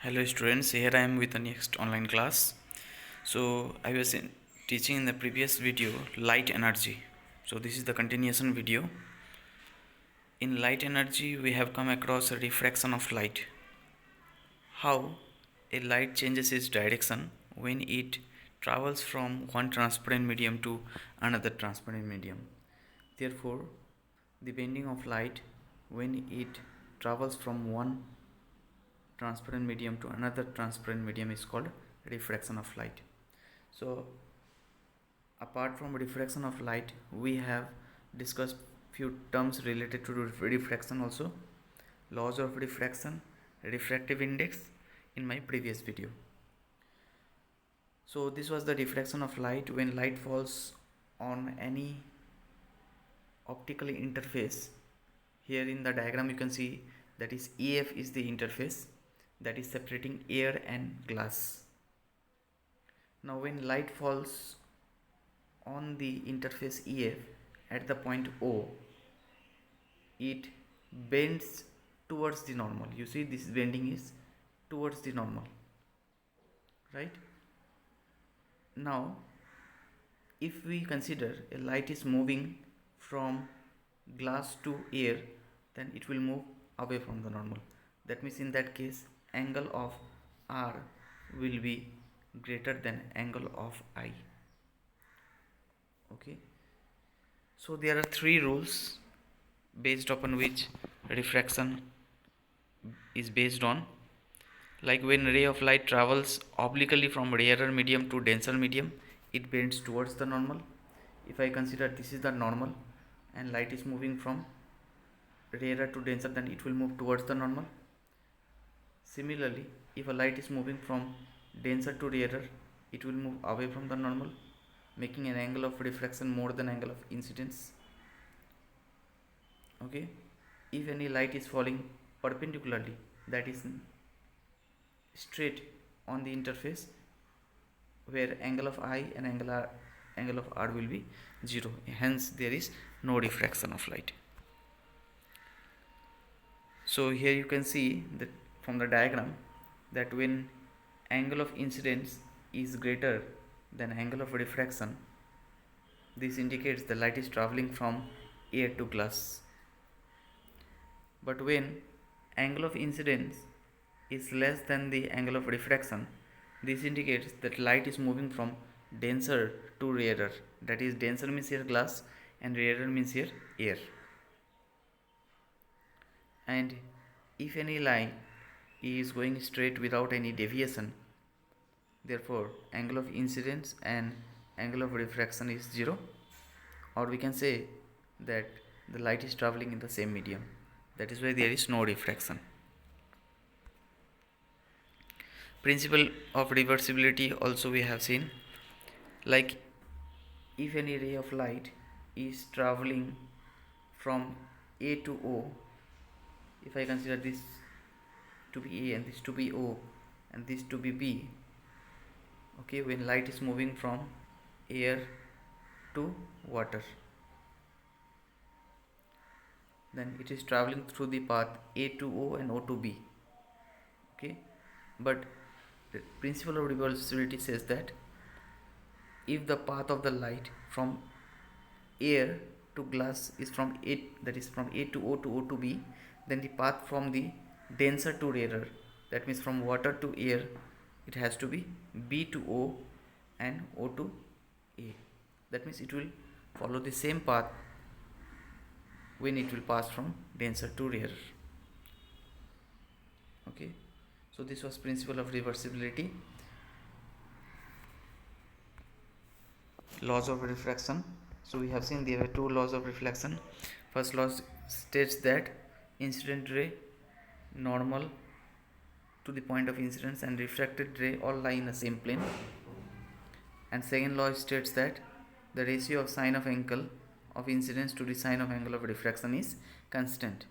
Hello students, here I am with the next online class. So I was teaching in the previous video light energy. So this is the continuation video. In light energy we have come across a refraction of light. How a light changes its direction when it travels from one transparent medium to another transparent medium. Therefore, the bending of light when it travels from one transparent medium to another transparent medium is called refraction of light. So apart from refraction of light, we have discussed few terms related to refraction also, laws of refraction, refractive index in my previous video. So this was the refraction of light when light falls on any optical interface. Here in the diagram you can see that is EF is the interface that is separating air and glass. Now when light falls on the interface EF at the point O, it bends towards the normal. You see this bending is towards the normal, right? Now if we consider a light is moving from glass to air, then it will move away from the normal. That means in that case angle of R will be greater than angle of I. Okay, so there are three rules based upon which refraction is based on. Like when ray of light travels obliquely from rarer medium to denser medium, it bends towards the normal. If I consider this is the normal and light is moving from rarer to denser, then it will move towards the normal. Similarly, if a light is moving from denser to rarer, it will move away from the normal, making an angle of refraction more than angle of incidence. Okay, if any light is falling perpendicularly, that is straight on the interface, where angle of I and angle of R will be 0, hence there is no refraction of light. So here you can see that from the diagram that when angle of incidence is greater than angle of refraction, this indicates the light is traveling from air to glass. But when angle of incidence is less than the angle of refraction, this indicates that light is moving from denser to rarer. That is, denser means here glass and rarer means here air. And if any line is going straight without any deviation, therefore angle of incidence and angle of refraction is 0, or we can say that the light is traveling in the same medium. That is why there is no refraction. Principle of reversibility also we have seen. Like if any ray of light is traveling from A to O, if I consider this to be A and this to be O and this to be B, okay, when light is moving from air to water, then it is traveling through the path A to O and O to B. Okay, but the principle of reversibility says that if the path of the light from air to glass is from A, that is from A to O to B, then the path from the denser to rarer, that means from water to air, it has to be B to O and O to A. That means it will follow the same path when it will pass from denser to rarer. Okay, so this was principle of reversibility. Laws of refraction. So we have seen there are two laws of reflection. First law states that incident ray normal to the point of incidence and refracted ray all lie in the same plane. And second law states that the ratio of sine of angle of incidence to the sine of angle of refraction is constant.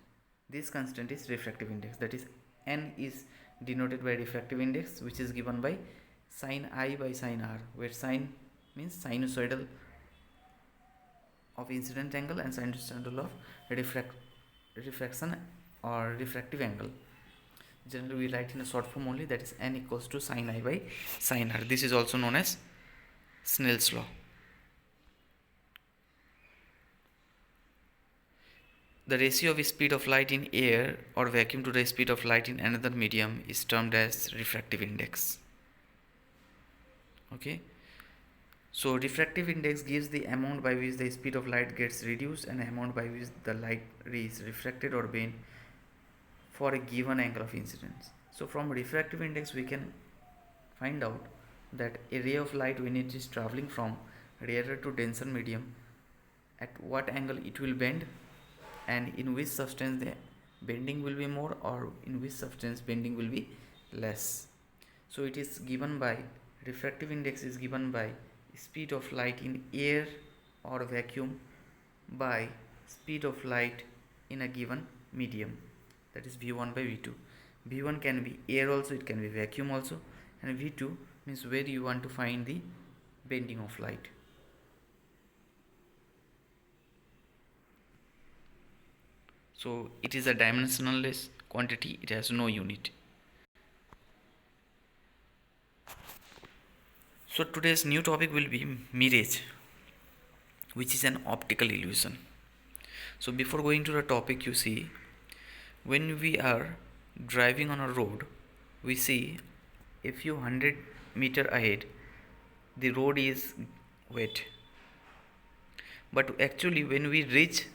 This constant is refractive index, that is n is denoted by refractive index, which is given by sine I by sine R, where sine means sinusoidal of incident angle and sinusoidal of refraction or refractive angle. Generally we write in a short form only, that is n equals to sin I by sin r. This is also known as Snell's law. The ratio of speed of light in air or vacuum to the speed of light in another medium is termed as refractive index. Okay, so refractive index gives the amount by which the speed of light gets reduced and amount by which the light ray is refracted or bent for a given angle of incidence. So from refractive index we can find out that a ray of light, when it is traveling from rarer to denser medium, at what angle it will bend and in which substance the bending will be more or in which substance bending will be less. So it is given by, refractive index is given by speed of light in air or vacuum by speed of light in a given medium, that is V1 by V2. V1 can be air also, it can be vacuum also, and V2 means where you want to find the bending of light. So it is a dimensionless quantity, it has no unit. So today's new topic will be mirage, which is an optical illusion. So before going to the topic, you see, when we are driving on a road, we see a few 100 meters ahead the road is wet, but actually when we reach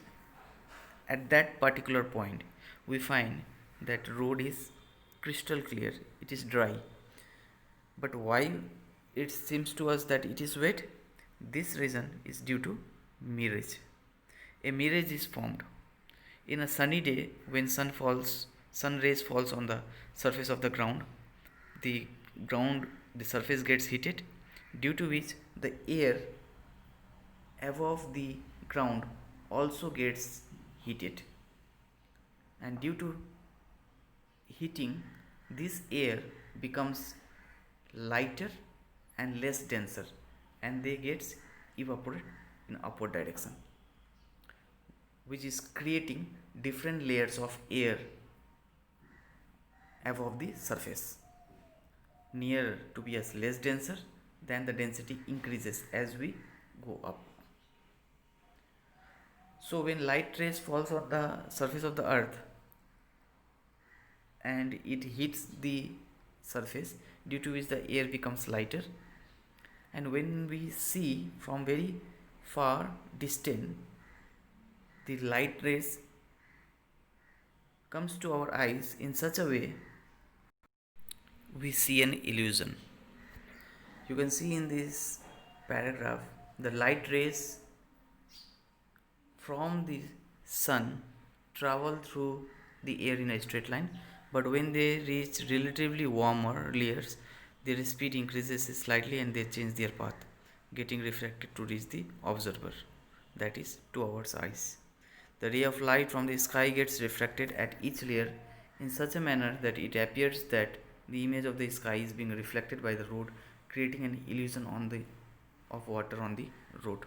at that particular point we find that road is crystal clear, it is dry. But why it seems to us that it is wet? This reason is due to mirage. A mirage is formed in a sunny day when sun rays falls on the surface of the ground. The surface gets heated, due to which the air above the ground also gets heated, and due to heating this air becomes lighter and less denser, and they gets evaporated in upward direction, which is creating different layers of air above the surface. Near to be as less denser, then the density increases as we go up. So when light rays falls on the surface of the earth and it hits the surface, due to which the air becomes lighter, and when we see from very far distant, the light rays comes to our eyes in such a way we see an illusion. You can see in this paragraph the light rays from the sun travel through the air in a straight line, but when they reach relatively warmer layers, their speed increases slightly and they change their path, getting refracted to reach the observer, that is to our eyes. The ray of light from the sky gets refracted at each layer in such a manner that it appears that the image of the sky is being reflected by the road, creating an illusion of water on the road.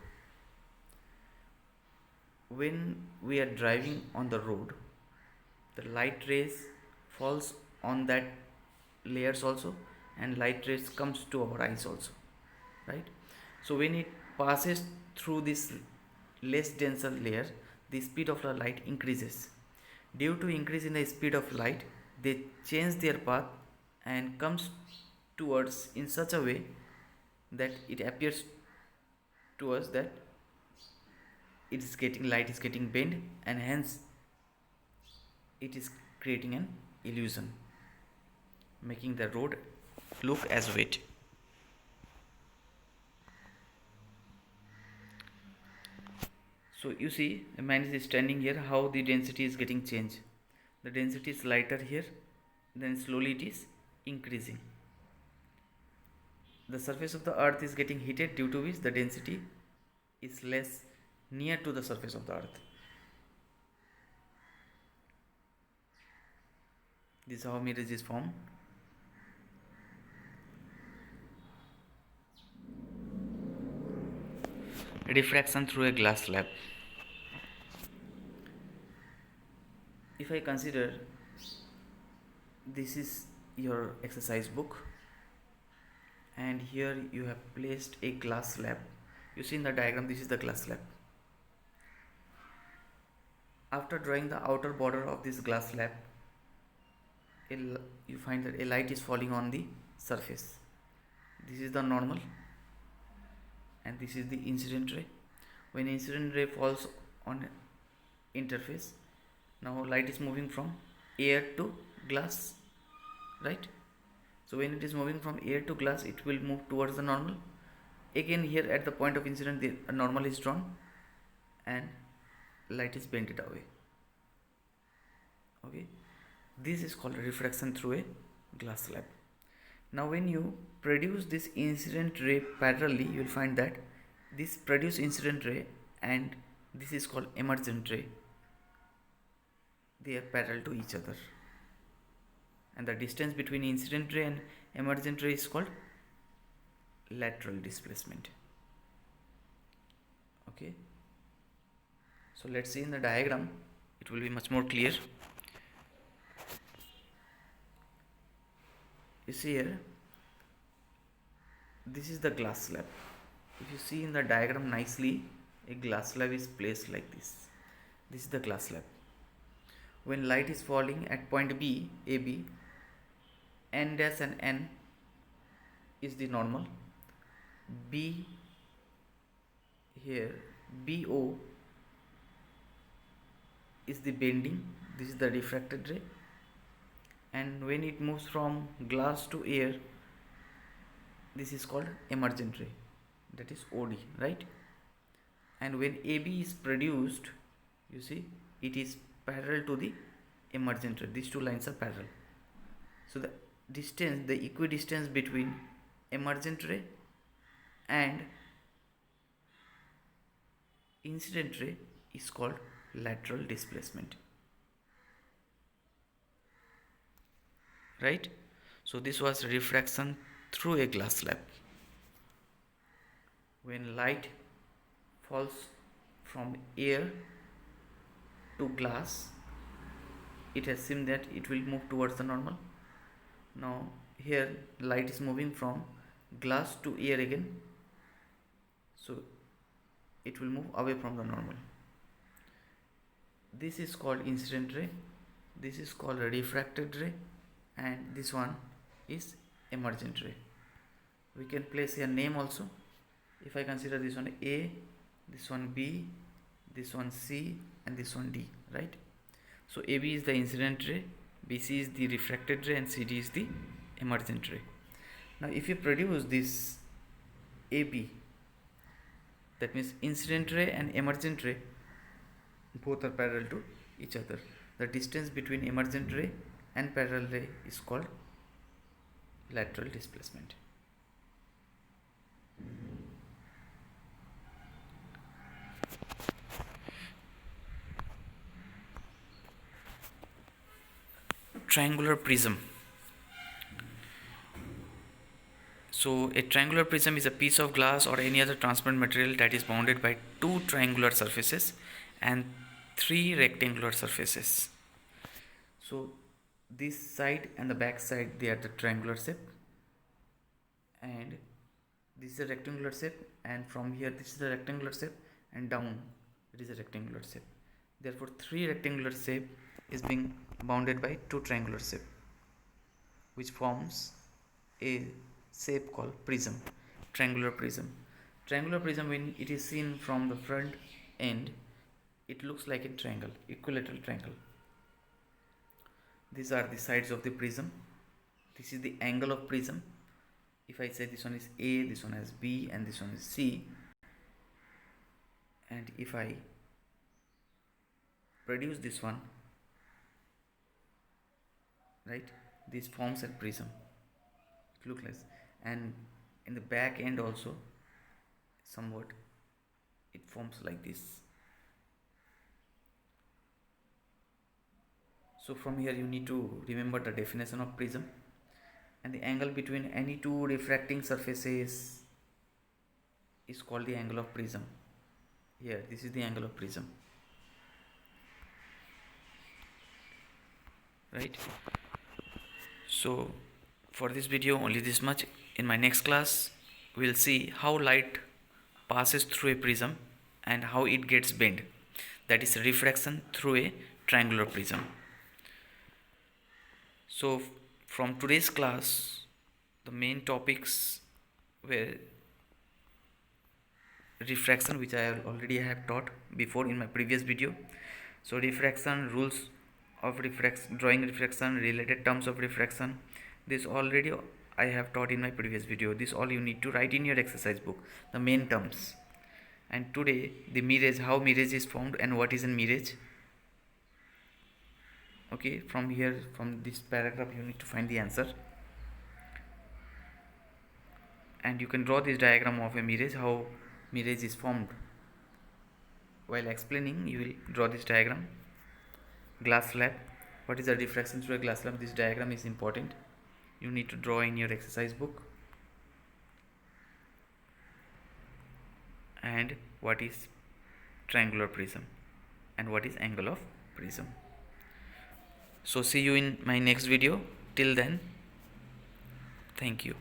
When we are driving on the road, the light rays falls on that layers also, and light rays comes to our eyes also, right? So when it passes through this less denser layer, the speed of the light increases. Due to increase in the speed of light, they change their path and comes towards in such a way that it appears to us that light is getting bent, and hence it is creating an illusion, making the road look as wet. So you see, a man is standing here, how the density is getting changed. The density is lighter here, then slowly it is increasing. The surface of the earth is getting heated, due to which the density is less near to the surface of the earth. This is how mirage is formed. Diffraction through a glass slab. If I consider this is your exercise book, and here you have placed a glass slab. You see in the diagram, this is the glass slab. After drawing the outer border of this glass slab, you find that a light is falling on the surface. This is the normal and this is the incident ray. When incident ray falls on interface, now light is moving from air to glass, right? So when it is moving from air to glass, it will move towards the normal. Again, here at the point of incident, the normal is drawn and light is bent away. Okay, this is called refraction through a glass slab. Now when you produce this incident ray parallelly, you will find that this produced incident ray and this is called emergent ray, they are parallel to each other, and the distance between incident ray and emergent ray is called lateral displacement. Okay, so let's see in the diagram, it will be much more clear. You see here, this is the glass slab. If you see in the diagram nicely, a glass slab is placed like this. This is the glass slab. When light is falling at point B, AB, N dash and N is the normal. B here, BO is the bending. This is the refracted ray. And when it moves from glass to air, this is called emergent ray, that is OD, right? And when AB is produced, you see it is parallel to the emergent ray. These two lines are parallel. So the distance, the equidistance between emergent ray and incident ray is called lateral displacement, right? So this was refraction through a glass slab. When light falls from air to glass, it has seen that it will move towards the normal. Now here light is moving from glass to air again, so it will move away from the normal. This is called incident ray, this is called a refracted ray, and this one is emergent ray. We can place a name also. If I consider this one A, this one B, this one C, and this one D, right? So AB is the incident ray, BC is the refracted ray, and CD is the emergent ray. Now if you produce this AB, that means incident ray and emergent ray both are parallel to each other. The distance between emergent ray and parallel ray is called lateral displacement. Triangular prism. So a triangular prism is a piece of glass or any other transparent material that is bounded by two triangular surfaces and three rectangular surfaces. So this side and the back side, they are the triangular shape, and this is a rectangular shape, and from here this is the rectangular shape, and down it is a rectangular shape. Therefore three rectangular shape is being bounded by two triangular shape, which forms a shape called prism, triangular prism. Triangular prism, when it is seen from the front end, it looks like a triangle, equilateral triangle. These are the sides of the prism. This is the angle of prism. If I say this one is A, this one is B, and this one is C, and if I produce this one, right, this forms a prism. It looks like, and in the back end also somewhat it forms like this. So from here you need to remember the definition of prism, and the angle between any two refracting surfaces is called the angle of prism. Here this is the angle of prism, right? So for this video only this much. In my next class we'll see how light passes through a prism and how it gets bent, that is refraction through a triangular prism. So from today's class the main topics were refraction, which I already have taught before in my previous video. So refraction, rules of refraction, drawing refraction, related terms of refraction, this already I have taught in my previous video. This all you need to write in your exercise book, the main terms. And today the mirage, how mirage is formed and what is a mirage. Okay, from here, from this paragraph you need to find the answer, and you can draw this diagram of a mirage, how mirage is formed. While explaining you will draw this diagram. Glass slab, what is the refraction through a glass slab? This diagram is important, you need to draw in your exercise book. And what is triangular prism and what is angle of prism. So see you in my next video. Till then, thank you.